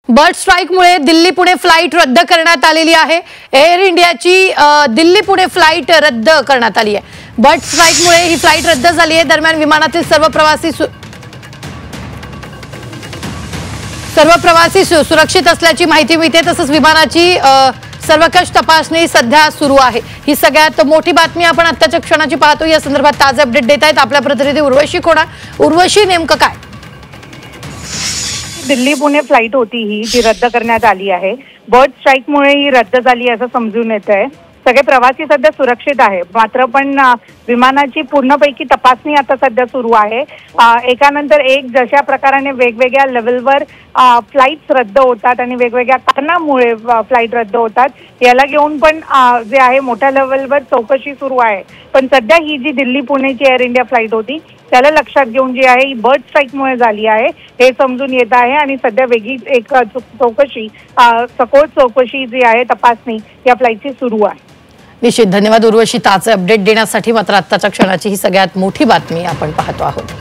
Bird स्ट्राईकमुळे Delhi Pune flight रद्द करण्यात आलेली आहे। एअर इंडियाची दिल्ली पुणे फ्लाइट रद्द करण्यात आली आहे। बर्ड स्ट्राईकमुळे ही फ्लाइट रद्द झाली आहे। दरम्यान विमानातील सर्व प्रवासी सुरक्षित असल्याची माहिती मिळते। तसंच विमानाची सर्वकष तपासणी सध्या सुरू आहे। ही सगळ्यात मोठी बातमी आपण आत्ताच्या क्षणाची पाहतो। या संदर्भात ताजे अपडेट देत आहेत आपल्या प्रतिनिधी उर्वशी खोडा। उर्वशी, नेमकं काय? दिल्ली पुणे फ्लाइट होती ही जी रद्द करण्यात आली आहे। बर्ड स्ट्राईकमुळे ही रद्द झाली असं समजून येत आहे। सगळे प्रवासी सध्या सुरक्षित आहे, मात्र पण विमानाची पूर्णपैकी तपासणी आता सध्या सुरू आहे। एकानंतर एक जशा प्रकाराने वेगवेगळ्या लेवलवर फ्लाइट्स रद्द होतात आणि वेगवेगळ्या कारणामुळे फ्लाइट रद्द होतात, याला घेऊन पण जे आहे मोठ्या लेवलवर चौकशी सुरू आहे। पण सध्या ही जी दिल्ली पुणेची एअर इंडिया फ्लाइट होती त्याला लक्षात घेऊन जी आहे ही बर्ड स्ट्राईकमुळे झाली आहे हे समजून येत आहे आणि सध्या वेगळी एक चौकशी सखोल चौकशी जी आहे तपासणी या फ्लाइटची सुरू आहे। निश्चित धन्यवाद उर्वशी ताजे अपडेट देण्यासाठी। मात्र आत्ताच्या क्षणाची ही सगळ्यात मोठी बातमी आपण पाहतो आहोत।